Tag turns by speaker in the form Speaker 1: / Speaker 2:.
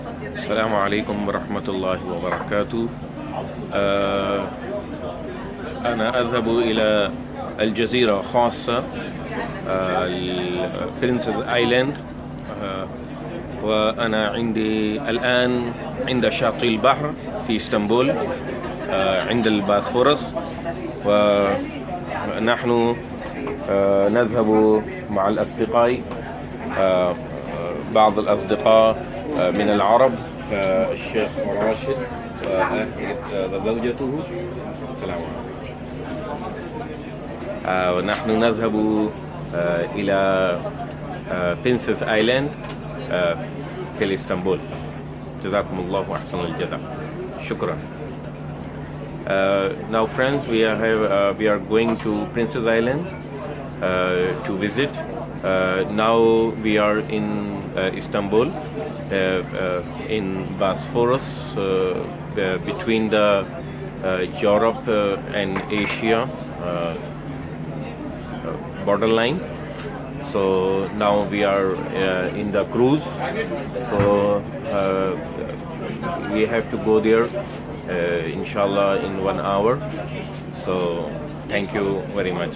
Speaker 1: السلام عليكم ورحمة الله وبركاته. آه، أنا أذهب إلى الجزيرة خاصة البرنسز آيلاند. وأنا عندي الآن عند شاطئ البحر في اسطنبول، عند الباسفورس. ونحن نذهب مع الأصدقاء، بعض الأصدقاء من العرب، الشيخ راشد وزوجته. السلام عليكم. ونحن نذهب إلى برنسس آيلاند في اسطنبول. جزاكم الله أحسن الجزاء. شكرا. Now friends, we are going to Princess Island to visit. Now we are in Istanbul, in Bosphorus, between the Europe and Asia borderline. So now we are in the cruise. So we have to go there, inshallah, in 1 hour. So thank you very much.